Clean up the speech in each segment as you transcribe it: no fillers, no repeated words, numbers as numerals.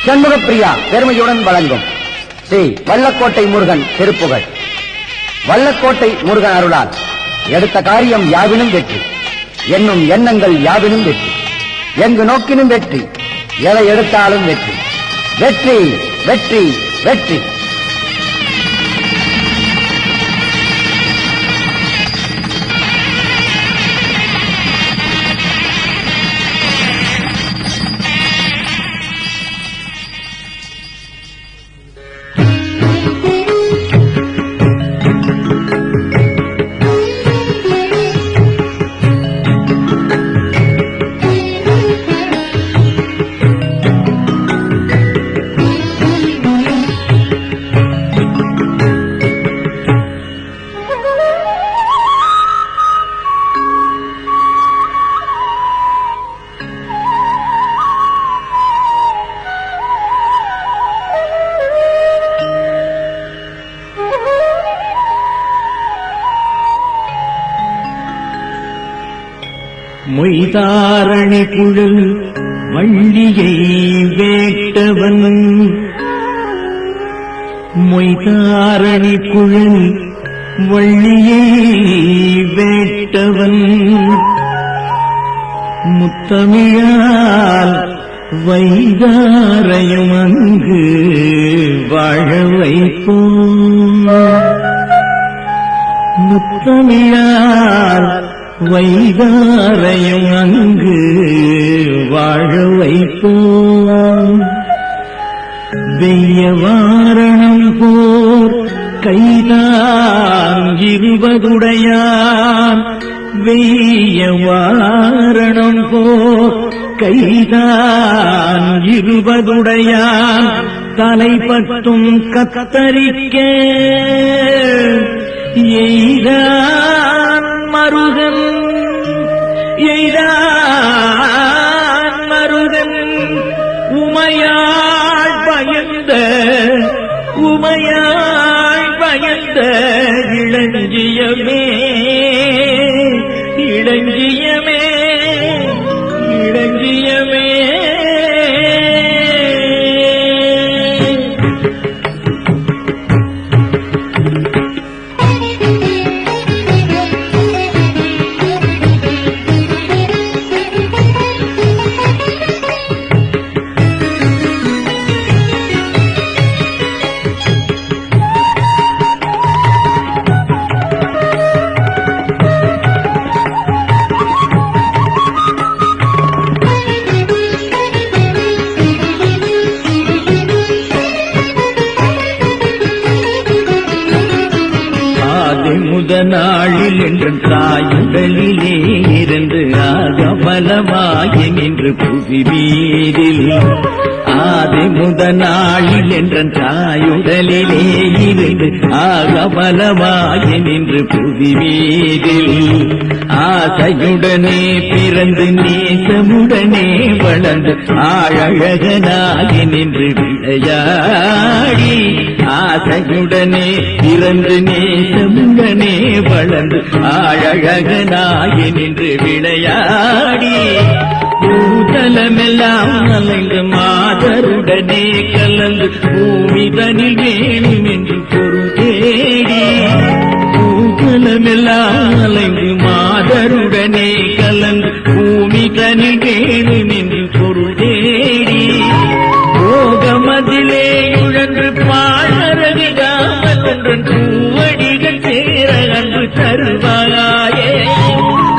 சண்முகப்பிரியா பெருமையுடன் வழங்கும் ஸ்ரீ வல்லக்கோட்டை முருகன் திருப்புகழ். வல்லக்கோட்டை முருகன் அருளால் எடுத்த காரியம் யாவினும் வெற்றி, என்னும் எண்ணங்கள் யாவினும் வெற்றி, எங்கு நோக்கினும் வெற்றி, எதை எடுத்தாலும் வெற்றி, வெற்றி வெற்றி வெற்றி. மொய்தாரணி குழல் வள்ளியை வேட்டவன், மொய்தாரணி குழல் வள்ளியை வேட்டவன், முத்தமிழால் வைதாரையும் அங்கு வாழ வைப்போம், முத்தமிழால் வைதாரையும் அங்கு வாழ வைப்போம். வெய்ய வாரணம் போர் கைதான் இருபதுடையான், வெய்ய வாரணம் போர் கைதான் இருபதுடையான், தலைப்பட்டும் கத்தரிக்க எய்தான் மருகன், எய்தான் மருகன், உமையாள் பயந்த, உமையாள் பயந்த இளஞ்சியமே, இளஞ்சியமே, இளஞ்சியமே. நாளில் என்று தாயுடலிலே இருந்து ஆகபலமாய நின்று புவி மீதில், ஆதி முத நாளில் என்ற தாயுடலிலே இருந்து ஆகபலமாய நின்று புவி மீதில், ஆசையுடனே பிறந்து நேசமுடனே வளர்ந்து ஆழகனாக நின்று விளையாடி, ஆசையுடனே பிறந்து நேசமுடனே வளர்ந்து ஆழகனாக நின்று விளையாடி, பூதலமெல்லாம் அலைந்து மாதருடனே கலந்து பூமிதனில் வேணும் என்று பொருள் தேடி, பூதலமெல்லாம் அலைந்து மாதருடனே கலந்து பூமிதனில் வேணும் என்று பொருள் தேடி, போகமதிலே உழன்று பாழறவிடாமல் ஒன்றன் பூவடிகள் சேர அன்று தருவாயே,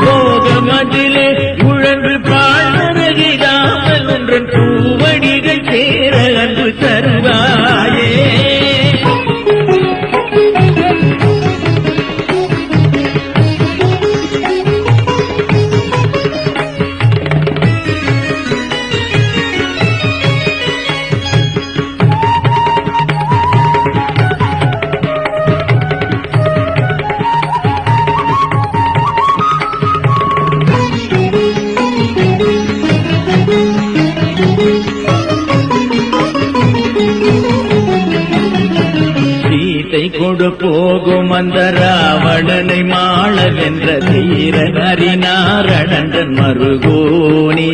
போகமதிலே உழன்று பாழறவிடாமல் ஒன்றன் பூவடிகள் சேர அன்று தருவாயே. கொடு போகும் அந்த ராவணனை மாளவென்ற தீரன் அறினாரணன் மருகோனே,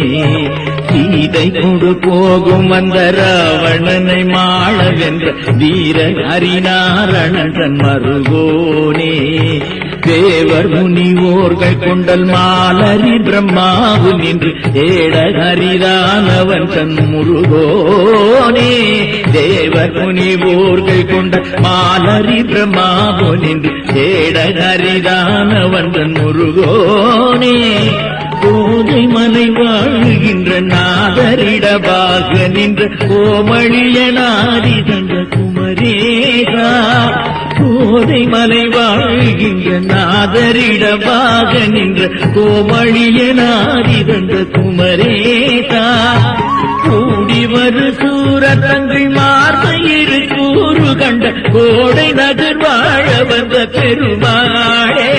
சீதை கொடு போகும் போகும் அந்த ராவணனை மாள வென்ற வீரன் ஹரிநாரணன் மருகோனே தேவர் முனிவோர்கள் கொண்டல் மாலரி பிரம்மாவு நின்று ஏட ஹரிதானவன் தன் முருகோனே தேவர் முனிவோர்கள் கொண்ட மாலரி பிரம்மாவு நின்று ஏட ஹரிதானவன் தன் முருகோனே கோதை மலை வாழுகின்ற நாதரிடபாக நின்ற கோமளிய நாரி தந்த குமரேசா கோதை மலை வாழ்கின்ற நாதரிடபாக நின்ற கோமளிய நாரி தந்த குமரேசா கூடி வரு சூரத்தங்கள் மார்பயிரு கூறு கண்ட கோடை நகர் வாழ வந்த பெருமாளே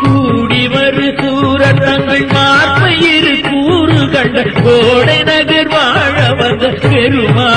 கூடி வரு சூரத்தங்கள் மார்பயிரு கூறு கண்ட கோடை நகர் வாழ வந்த பெருமாளே.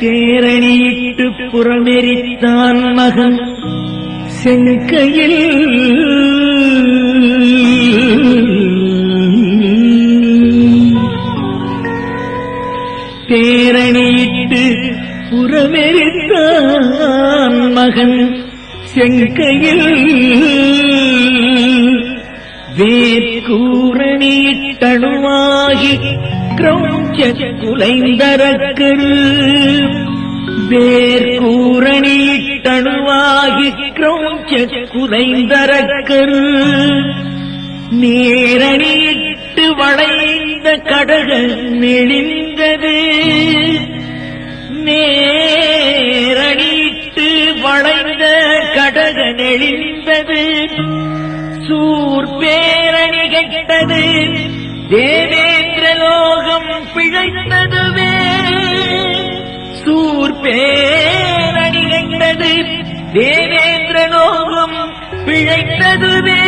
தேரணியிட்டு புறமெரித்தான் மகன் செங்கையில் தேரணியிட்டு புறமெரித்தான் மகன் செங்கையில் வேற்கூரணியிட்டணுவாகி கிரௌஞ்ச குலைந்தரக்கரு வேற்கூரணியிட்டணுவாகி கிரௌஞ்ச குலைந்தரக்கரு நேரணியிட்டு வளைந்த கடக நெளிந்தது நேரணியிட்டு வளைந்த கடக நெளிந்தது சூர்பேரணி கெட்டது தேவேந்திர லோகம் பிழைத்ததுவே சூர்பேரணி கெட்டது தேவேந்திர லோகம் பிழைத்ததுவே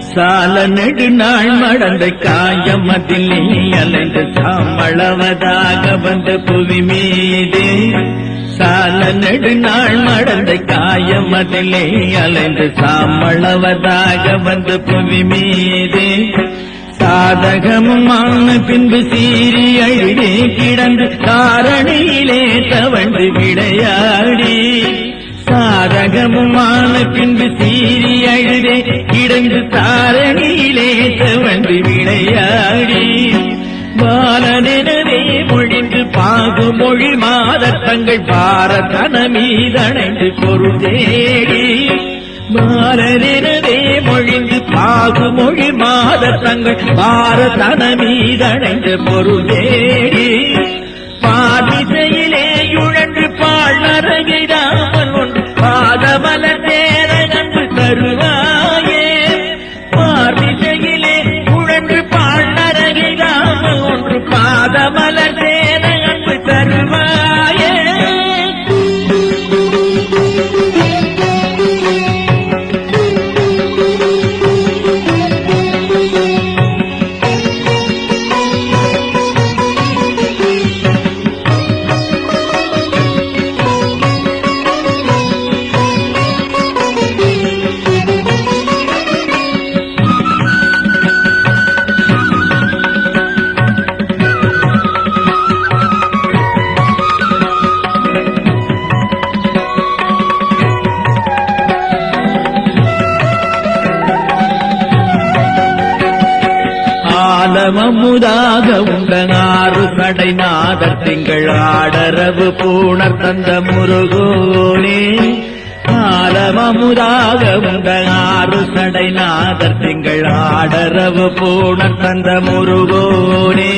சால நெடுநாள் மடந்த காயமதிலே அலைந்து சாமளவதாக வந்த புவி மீது சால நெடுநாள் மடந்த காயமதிலே அலைந்து சாமளவதாக வந்த புவி மீது சாதகமுமான பின்பு சீறி அழுதே கிடந்து காரணியிலே தவழ்ந்து விளையாடி சாதகமுமான பின்பு சீறி அழுதே கிடந்து தாரணியிலே தவழ்ந்து விளையாடி பாலனெனவே மொழிந்து பாகு மொழி மாதத்தங்கள் பாரதன மீதணைந்து பொருள் தேடி பாலனெனவே மொழிந்து பாகு மொழி மாதத்தங்கள் பாரதன மீதணைந்து பொருள் தேடி ஆலமமுதாக உண்டனாறு சடை நாதர் திங்கள் ஆடரவு பூணர் தந்த முருகோனே ஆலமமுதாக உண்டனாறு சடை நாதர் திங்கள் ஆடரவு பூணர் தந்த முருகோனே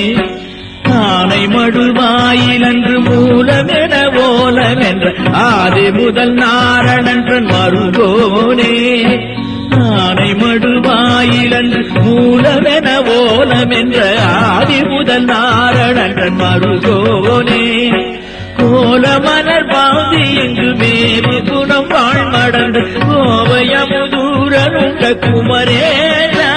ஆனை மடுவாயிலன்று மூலமென ஓலமென்ற ஆதி முதல் நாரணன்றன் மருகோனே ஆனை மடுவாயிலன்று மூலமென ஓலமென்ற ஆதி முதல் நாரணன்றன் மருகோனே கோல மலர் பாதி எங்கு மேவு குணம் வாழ்மடந்து கோவையமுதூரனுண்ட குமரேனா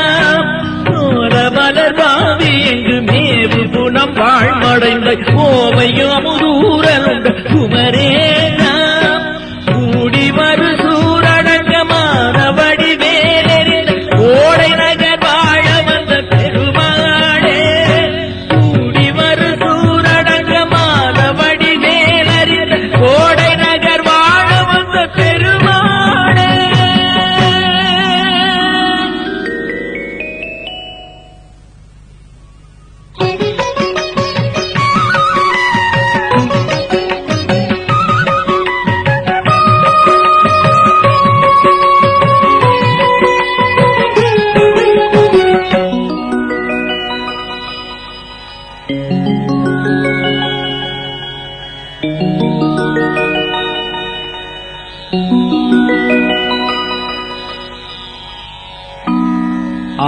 கோல மலர் பாதி எங்கு மேவு குணம் வாழ்மடைந்த கோவையமுதூரனுண்ட குமரேனா கூடி வரு சூரடங்கமான வடிவேலெறிந்த ஓடை நகர் வாழ வந்த பெருமாளே கூடி வரு சூரடங்கமான வடிவேலெறிந்த ஓடை நகர் வாழ வந்த பெருமாளே.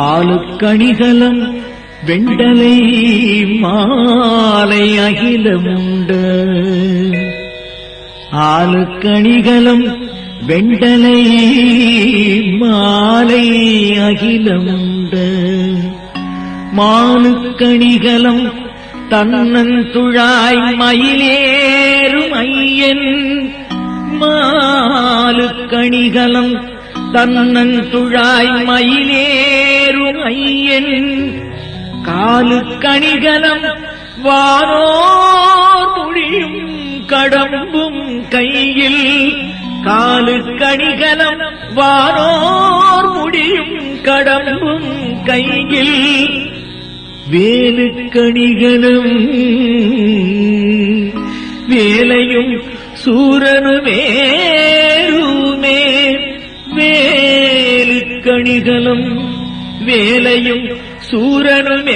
ஆளுக்கணிகலம் வெண்டலை மாலை அகிலமுண்ட ஆளுக்கணிகலம் வெண்டலை மாலை அகிலமுண்ட மானுக்கணிகலம் தன்னன் துழாய் மயிலேறும் ஐயன் மாலுக்கணிகலம் தன்னன் துழாய் மயிலேறும் ஐயன் காலுக்கணிகலம் வானோர் முடியும் கடம்பும் கையில் காலுக்கணிகலம் வானோர் முடியும் கடம்பும் கையில் வேலுக்கணிகலம் வேலையும் சூரனுமேருமே வேலுக்கணிகலம் வேலையும் சூரனுமேருமே.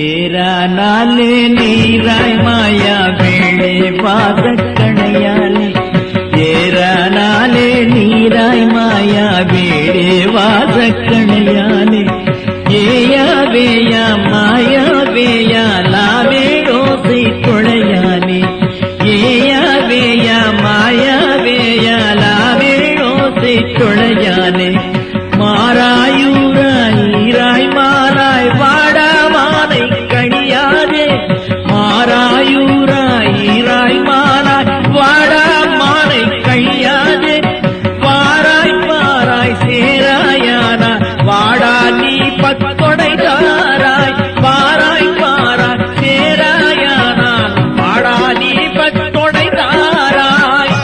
ஏரானாலே நீராய் மாயா வேளே வாதக்கணையாலே ஏரானாலே நீராய் மாயா வேளே வாதக்கணையாலே ஏயா வேயா மாயா வேயா லாவே ரோசை கொழையாலே ஏயா வேயா மாயா வேயா லாவே ரோசை கொழையாலே மாராயூராய் ஈராய் மாறாய் வாடா மானை கணியாதே மாராயூராய் ஈராய் மாறாய் வாடா மானை கழியாதே வாராய் பாராய் சேராயானா வாடா நீ பத்தொடை தாராய் வாராய் பாராய் சேராயானா வாடா நீ பத்தொடை தாராய்.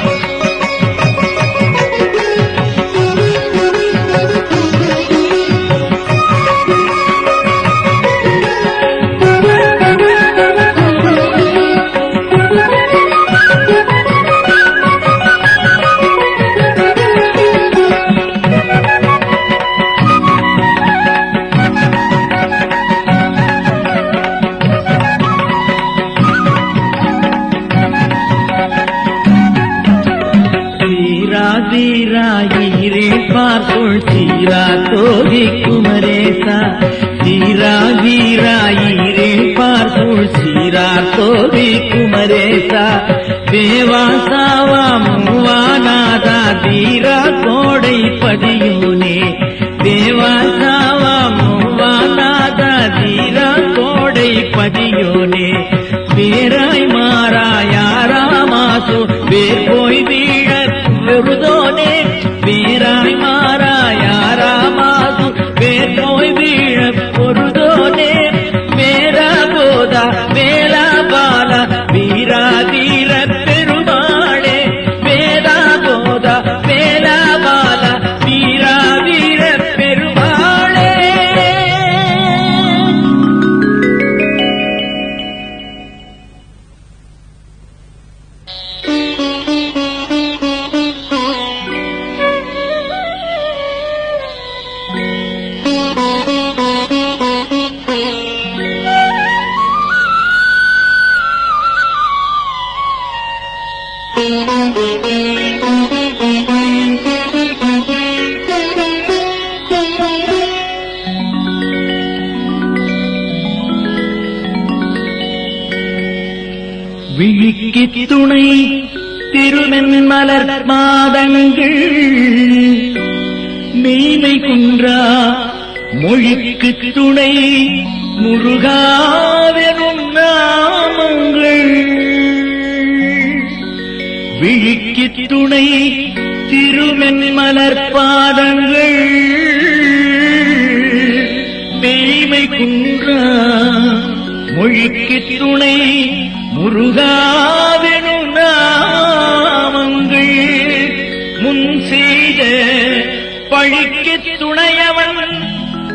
சீராயிரே பார்த்துள் சீரா தோதி குமரேசா சீராயிரே பார்த்துள் சீரா தோதி குமரேசா தேவாசாவா மூவா விழிக்கு துணை திருமென்மலர் மாதங்கள் மெய்மை குன்றா மொழிக்கு துணை முருகாவெனும் நாமங்கள் விழிக்கு துணை திருமென்மலர் பாதங்கள் மெய்மை குன்றா மொழிக்கு துணை முருகாவெனும் நாமங்கள் முன் செய்த பழிக்கு துணையவன்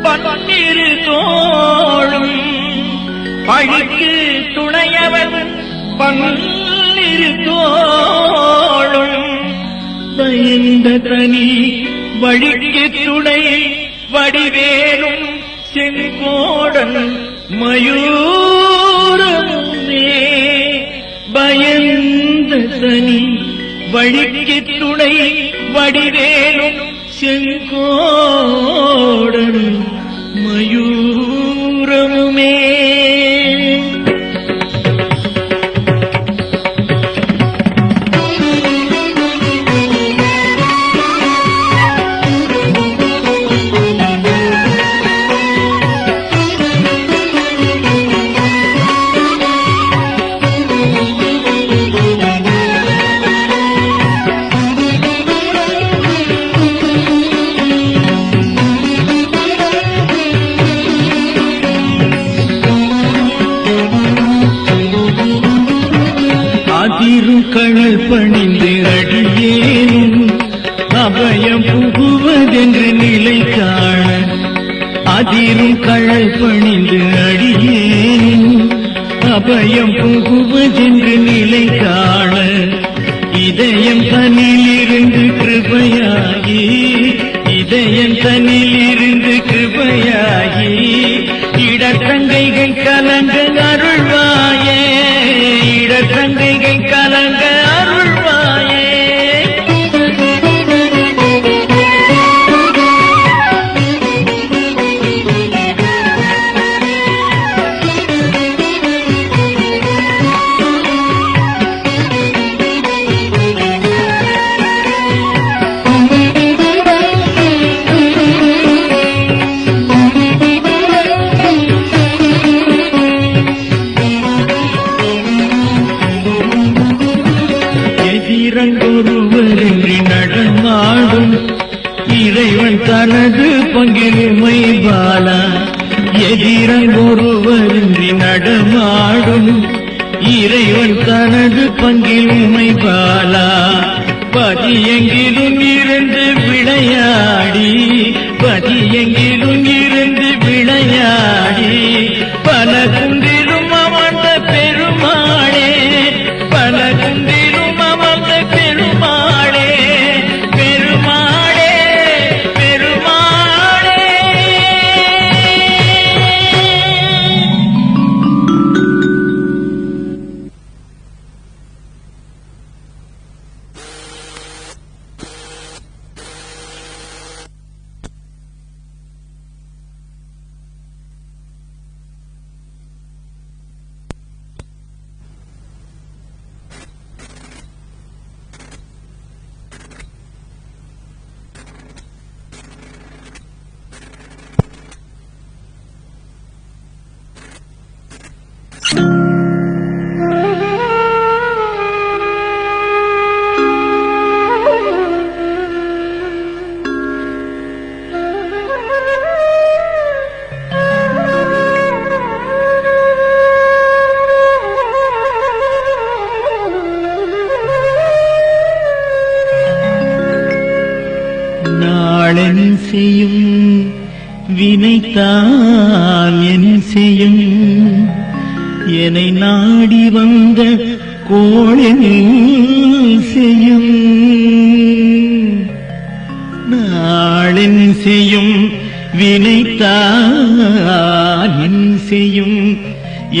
பன்னிரு தோளும் பழிக்கு துணையவன் பன்னிரு தோளும் பயந்த தனி வழிக்கு துணை வடிவேலும் செங்கோடன் மயூரமுமே பயந்த தனி வழிக்கு துணை வடிவேலும் செங்கோடன் மயூரமுமே கழல் பணிந்து அடியேனும் அபயம் புகுவதென்று நிலை காண அதிரும் கழல் பணிந்து அடியேனும் அபயம் புகுவதென்று நிலை காண இதயம் தனிலிருந்து கிருபையாகி இதயம் தனிலிருந்து கிருபையாகி இடத்தங்கைகள் கலங்க அருள்வாயே இடத்தங்கைகள் கலங்க அருள்வாயே ஒருவரின்றி நடமாடும் இறைவன் தனது பங்கிலுமை பாலா எதிரன் ஒருவரின்றி நடமாடும் இறைவன் தனது பங்கிலுமை பாலா பதியெங்கிலும் இருந்து விளையாடி பதியெங்கிலும் இருந்து விளையாடி பல குன்றிலும் அமர்ந்த பெருமாளே பல குன்றிலும் அமர்ந்த பெருமாளே பெருமாளே பெருமாளே நாளென் செய்யும் வினைத்தான் என் செய்யும் என்னை நாடி வந்த கோளென் செய்யும் நாளென் செய்யும் வினைத்தான் என் செய்யும்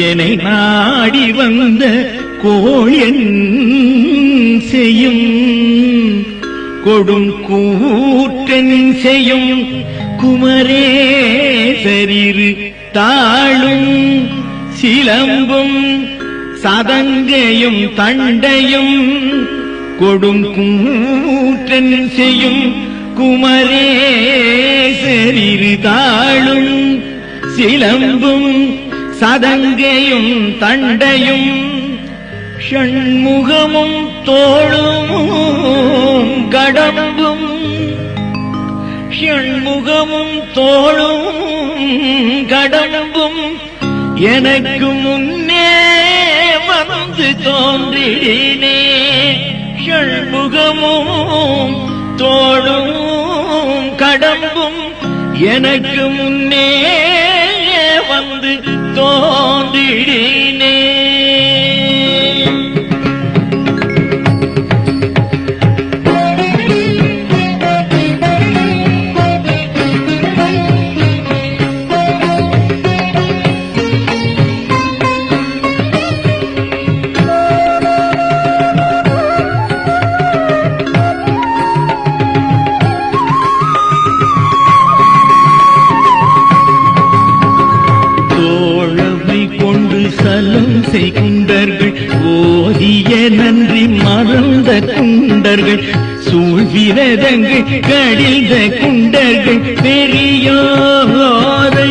என்னை நாடி வந்த கோளென் செய்யும் கொடும் கூற்றன் செய்யும் குமரேசரிரு தாழும் சிலம்பும் சதங்கையும் தண்டையும் கொடும் கூற்றன் செய்யும் குமரேசரிரு தாளும் சிலம்பும் சதங்கையும் தண்டையும் ஷண்முகமும் தோளும் கடம்பும் ஷண்முகமும் தோளும் கடம்பும் எனக்கு முன்னே வந்து தோன்றினே ஷண்முகமும் தோளும் கடம்பும் எனக்கு முன்னே வந்து தோன்றினே குண்டர்கள் ஓதிய நன்றி மறந்த குண்டர்கள் சூழ்விரதங்கள் கடிந்த குண்டர்கள் பெரியோரை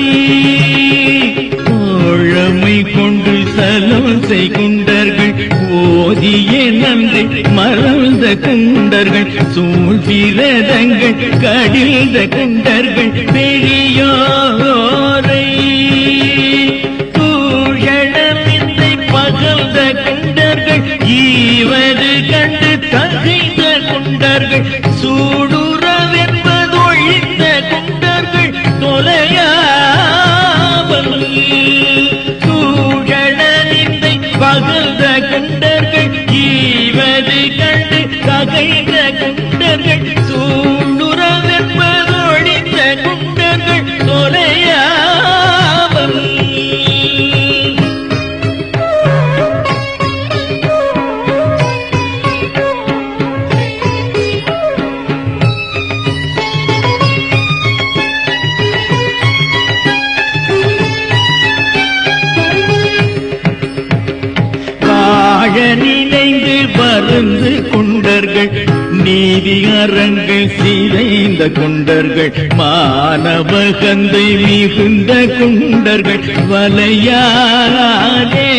தோழமை கொண்டு சலம் குண்டர்கள் ஓதிய நன்றி மறந்த குண்டர்கள் சூழ்விரதங்கள் கடிந்த குண்டர்கள் பெரியோரை ஈவது கண்டு தகைந்த குண்டர்கள் சூடுறவென்பதொழிந்த குண்டர்கள் தொலையாமல் சூழனிந்தை பகழ்ந்த குண்டர்கள் ஈவது கண்டு தகைந்த குண்டர்கள் சூடுறவென்பதொழிந்த குண்டர்கள் தொலையாமல் நினைந்து வருந்து குண்டர்கள் நீதி அரங்கள் சிதைந்த குண்டர்கள் மானவகந்தை மிகுந்த குண்டர்கள் வலையாலே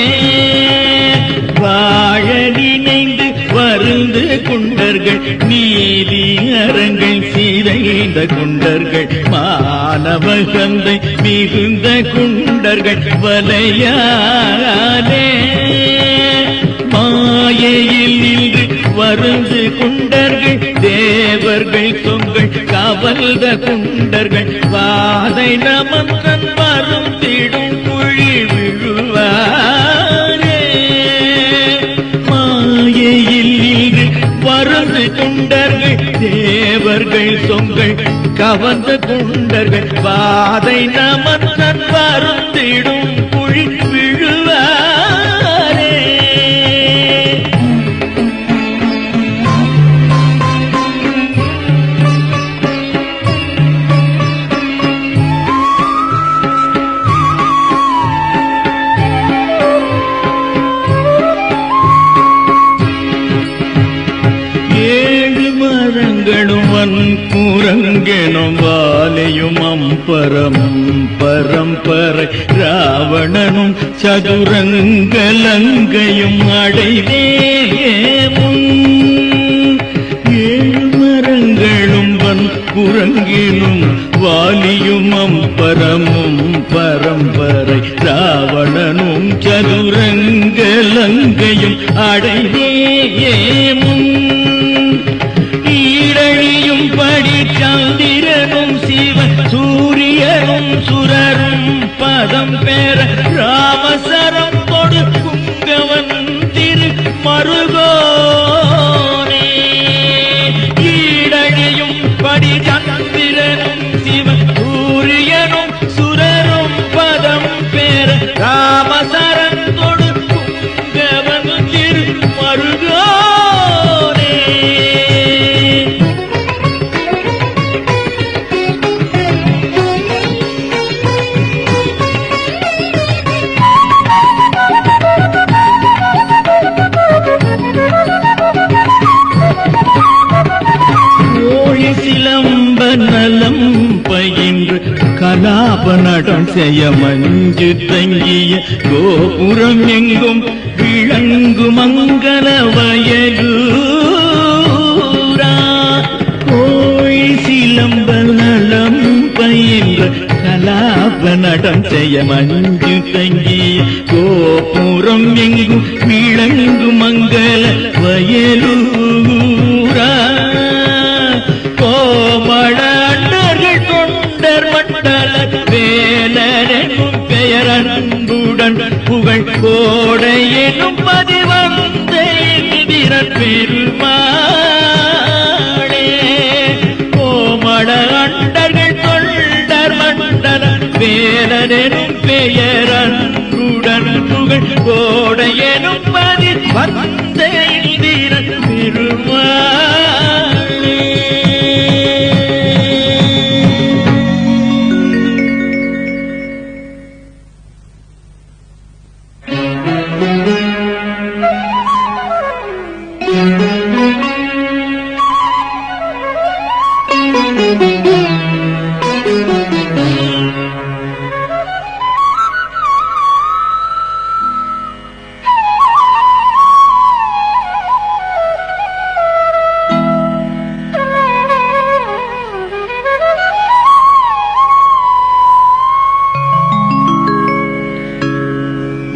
வாழ நினைந்து வருந்து குண்டர்கள் நீதி அரங்கள் சிதைந்த குண்டர்கள் மானவகந்தை மிகுந்த குண்டர்கள் வலையாலே மாயையில் நின்று வருந்து குண்டர்கள் தேவர்கள் தொங்கள் கவல்த குண்டர்கள் வாதை நமந்தன் வருந்திடும் குழி விழுவாரே மாயையில் நின்று வருந்து குண்டர்கள் தேவர்கள் தொங்கள் கவர்ந்த குண்டர்கள் வாதை நமந்தன் வருந்திடும் குழி விழுவாரே கூரங்கெனும் வாலையும் அம்பரமும் பரம்பரை ராவணனும் சதுரங்கலங்கையும் அடைவேமும் ஏழ்மரங்களும் வன் குரங்கினும் வாலியும் அம்பரமும் பரம்பரை ராவணனும் சதுரங்கலங்கையும் அடைவேமும் ஈரழியும் படி சந்திரனும் சிவ சூரியனும் சுரரும் பதம் பெற ராமசரம் கொடுக்குங்கவன் திரு மருகோனே ஈரழியும் படி சந்திரனும் சிவ சூரியனும் சுரரும் பதம் பெற ராமசரம் கொடுக்குங்கவன் திரு மருகோனே கலாபநடம் செய்ய மஞ்சு தங்கிய கோபுரம் எங்கும் விளங்கு மங்கள வயலூரா கோயில் சிலம்பல் நலம் பயின்ற கலாபநடம் செய்ய மஞ்சு தங்கிய கோபுரம் எங்கும் விளங்கு மங்கள வயலூரா கோமளர்கள் தொண்டர் மண்டல வேலனும் பெயர் அன்புடன் புகழ் கோடை எனும் பதிவந்த வீரர் பெருமாளே கோமள அண்டர்கள் தொண்டர் மண்டல வேலனும் பெயர் அன்புடன் புகழ் கோடை எனும் பதிவந்த வீரர் பெருமாளே.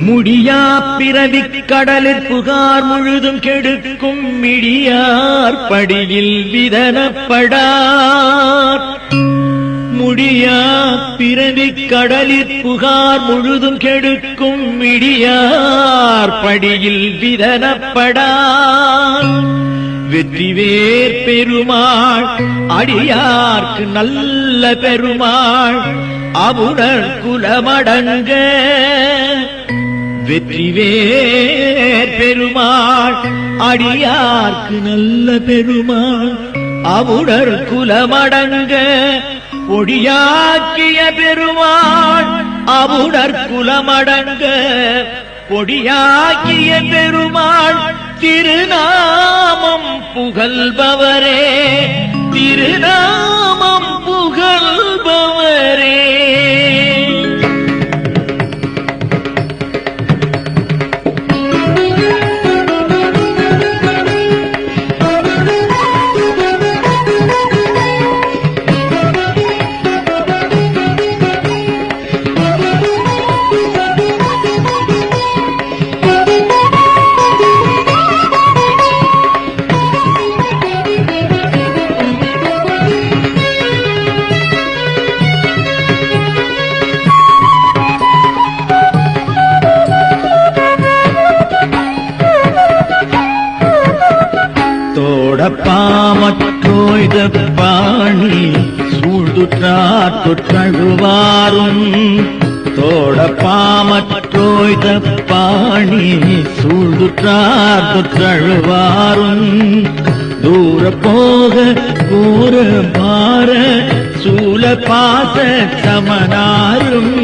முடியா பிறவிக் கடலில் புகார் முழுதும் கெடுக்கும் மிடியார் படியில் விதனப்படார் முடியா பிறவிக் கடலில் புகார் முழுதும் கெடுக்கும் மிடியார் படியில் விதனப்படார் வெற்றிவேர் பெருமாள் அடியார்க்கு நல்ல பெருமாள் அவுணர் குலமடங்க வெற்றிவேர் பெருமாள் அடியார்க்கு நல்ல பெருமாள் அவுணர் குலமடங்க பொடியாக்கிய பெருமாள் அவுணர் குலமடங்க பொடியாக்கிய பெருமாள் திருநாமம் புகழ்பவரே திருநாமம் புகழ்பவரே. பாமற்றோய்த பாணி சூழ்துற்றார் தொற்றழுவாரும் தோட பாமற்றோய்த பாணி சூழ்துற்றார் தொற்றழுவாரும் தூர போக கூற பார சூல பாச சமனாரும்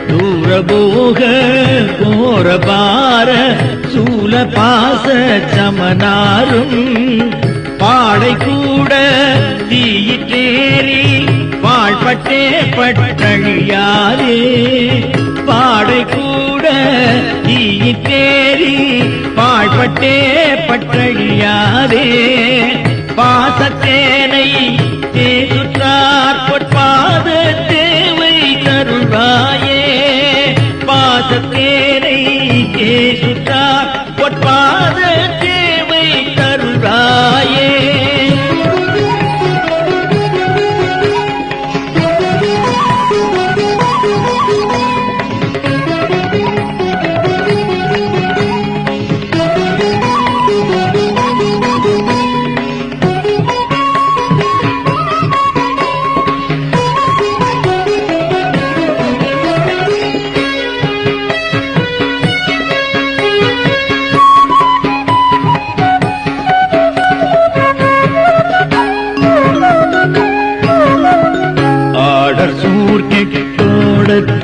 தூர போக கோர பார சூல பாச சமனாரும் பாடை கூட தீயிற்றேறி வாழ்பட்டே பட்டழியாரே பாடை கூட தீயிற்றேறி வாழ்பட்டே பட்டழியாரே பாசத்தேனை தேசுற்றார் பொற்பாத தேவை கருள்வாயே பாசத்தேனை தேசுற்றார் பொற்பாத தேவை கருள்வாயே.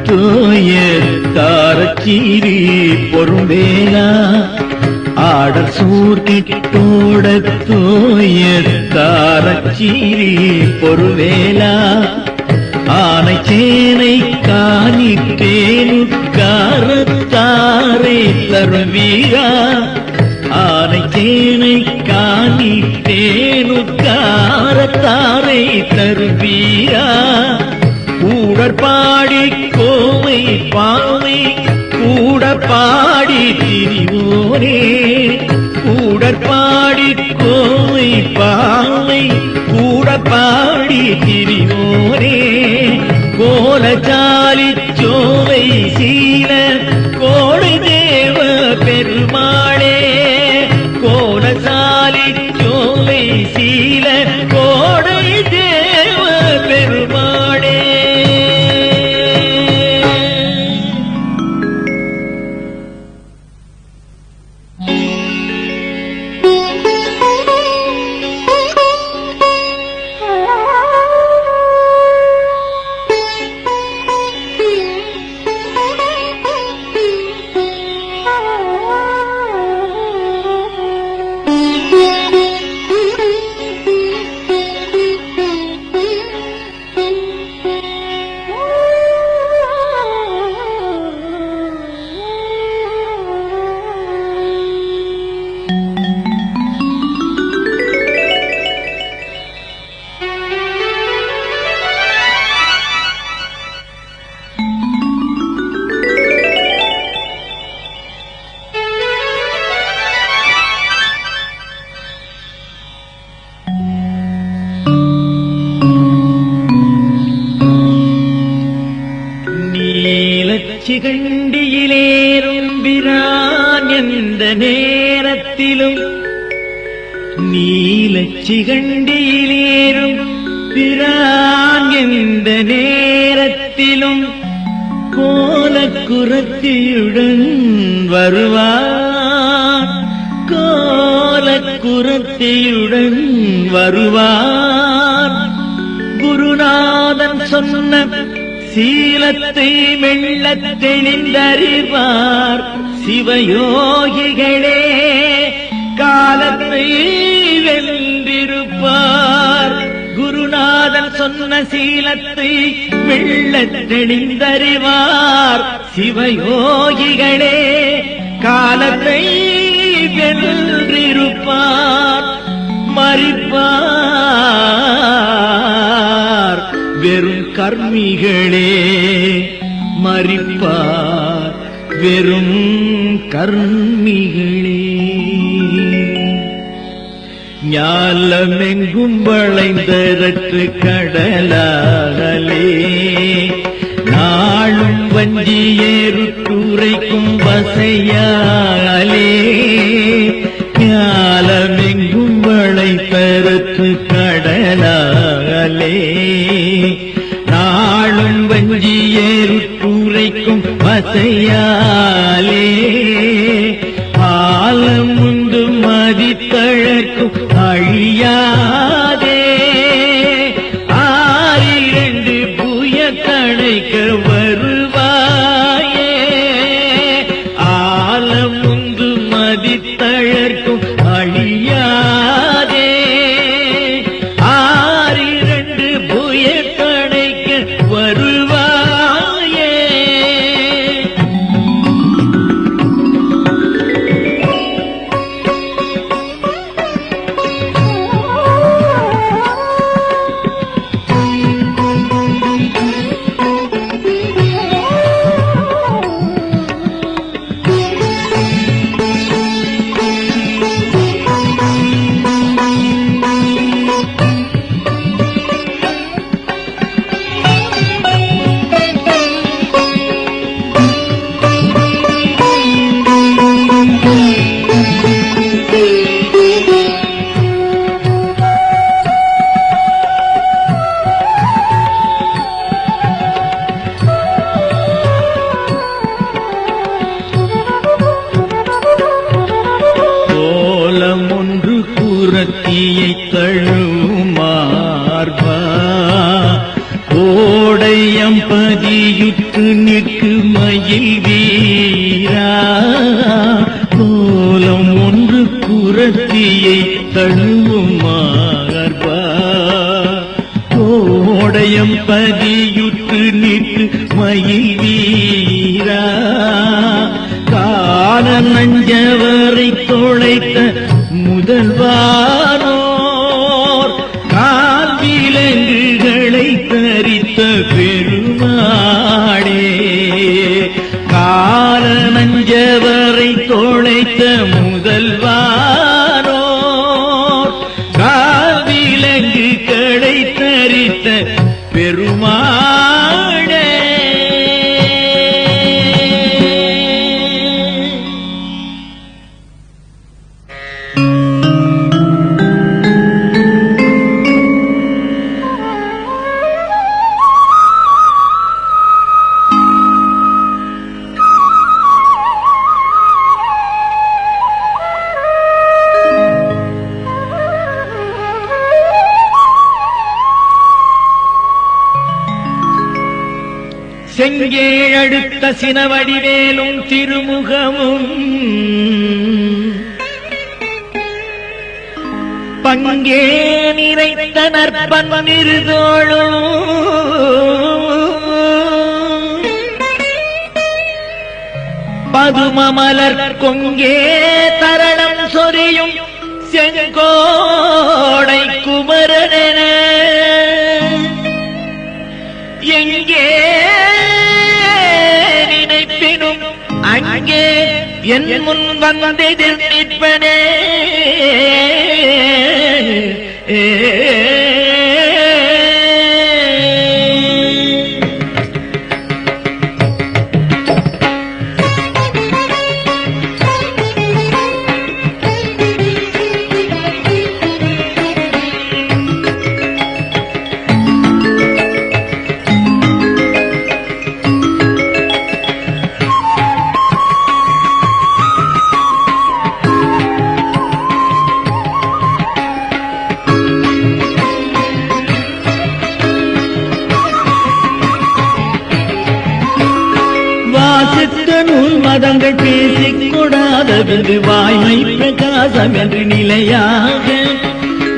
தோய தாரச்சீரி பொருளேலா ஆடல் சூர்கிட்டோட தோய தாரச்சீரி பொருளேலா ஆனை சேனை காணித்தேனுக்காரத்தாரை தரும் வீரா ஆனை சேனை காணித்தேனுக்காரத்தாரை தரும் வீரா கூடற்பாடி கோவை பாவை கூட பாடி திரிவோனே கூடற்பாடி கோவை பாவை கூட பாடி திரிவோனே கோலச்சாலி சோலை சீல கோடை தேவ பெருமாளே கோலச்சாலி சோலை சீல கோடை தேவ பெருமாளே சிகண்டியிலேறும் பிரான் எந்த நேரத்திலும் நீலச்சிகண்டியிலேறும் பிரான் எந்த நேரத்திலும் கோலக்குரத்தியுடன் வருவார் கோலக்குரத்தியுடன் வருவார் குருநாதன் சொன்ன சீலத்தை மெல்லத் தெளிந்தறிவார் சிவயோகிகளே காலத்தை வென்றிருப்பார் குருநாதன் சொன்ன சீலத்தை மெல்லத் தெளிந்தறிவார் சிவயோகிகளே காலத்தை வென்றிருப்பார் மறிப்பார் வெறும் கர்மிகளே மறிப்பார் வெறும் கர்மிகளே ஞாலமெங்கும் வளைந்தரற்று கடலாகலே நாளும் வஞ்சியேறுட்டுரைக்கும் வசையாலே ஞாலமெங்கும் வளைந்தரற்று கடலாகலே நாளும் வஞ்சியேறுட்டுரைக்கும் வசையாலே ஆலமுண்டு மதித்தழக்கும் அழியாதே ஆயிரண்டு புய கணைக்க வருவாயே ஆலமுண்டு மதித்தழக்கும் அழியாதே ஆயிரண்டு புய கணைக்க வருவாயே ஒன்று புறத்தியை தழுமார்பா கோடையம் பதியுற்று நிற்கு மயில் வீரா கோலம் ஒன்று புறத்தியை தழுமார்பா கோடையம் பதியுற்று மயில் வீரா கால நஞ்சவரை தொலைத்த முதல்வானோர் கால் விலங்குகளை தரித்த பெருமாளே கால நஞ்சவரை தொலைத்த முதல்வானோர் கால் விலங்குகளை தரித்த பெருமாளே செங்கேழடுத்த சினவடிவேலும் திருமுகமும் பங்கே நிறைத்த நற்பன்னிருதோளும் பதுமமலர் கொங்கே தரணம் சொரியும் செங்கோடை குமரனென எங்கே நினைப்பினும் அங்கே என் முன் வந்தெதிர் நிற்பனே மதங்கள் பேசிக் கொடாதவென்று வாய்மை பிரகாசம் என்று நிலையாக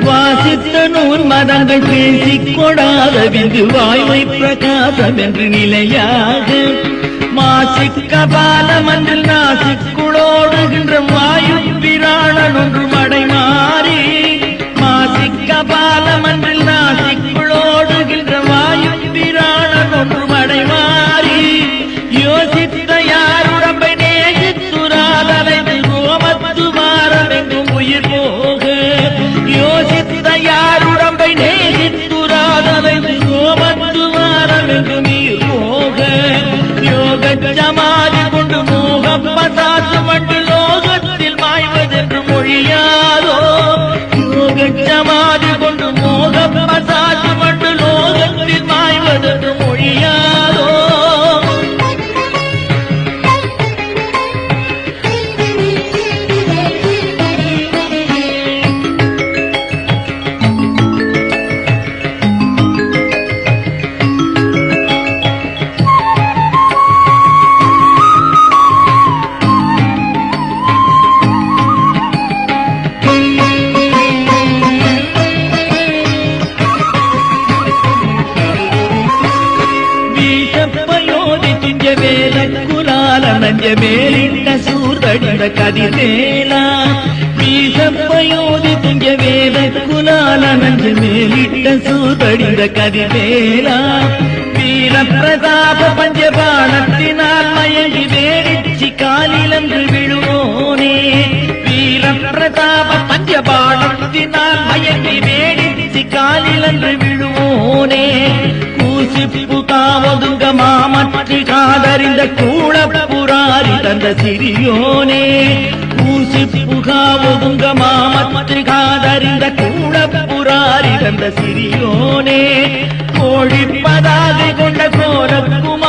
வாசித்த நூல் மதங்கள் பேசிக் கொடாதவென்று வாய்மை பிரகாசம் என்று நிலையாக மாசிக்க பாலமன்றில் நாசிக்குளோடுகின்ற வாயு பிராணன் ஒன்று மடை மாறி மாசிக்க பாலமன்றில் நாசிக்குளோடுகின்ற வாயு பிராணன் ஒன்று மடை மாறி யோசித்த யாருடம்பை நேசித்துராதலைந்து ரோமத்து வாரமெங்கும் உயிர் போக யோசித்த யாருடம்பை நேசித்துராதலைந்து ரோமத்து வாரமெங்கும் உயிர் போக யோக சமாதி கொண்டு மோகம் பசாசு மண்டு லோகத்தில் மாய்வதென்று மொழியாதோ யோக சமாதி கொண்டு மோகம் பசாசு மண்டு லோகத்தில் மாய்வதென்று மொழியாதோ மேலிட்ட சூர்வடிந்த கதிர்வேலா வீசப்பயோதி துஞ்ச வேத குலால நஞ்ச மேலிட்ட சூர்வடிந்த கதிர்வேலா வீர பிரதாப பஞ்சபாணத்தினால் மயங்கி வேடிச்சி காலிலன்று விழுவோனே வீர பிரதாப பஞ்சபாணத்தினால் மயங்கி வேடிச்சி காலிலன்று விழுவோனே கூசிப்பு காவதுங்க மாமற்றி காதறிந்த கூழப்புராரி தந்த சிறியோனே கூசிப்பு காவதுங்க மாமற்றி காதறிந்த கூழப்புராரி தந்த சிறியோனே கோழிப்பதாக கொண்ட கோரக்குமார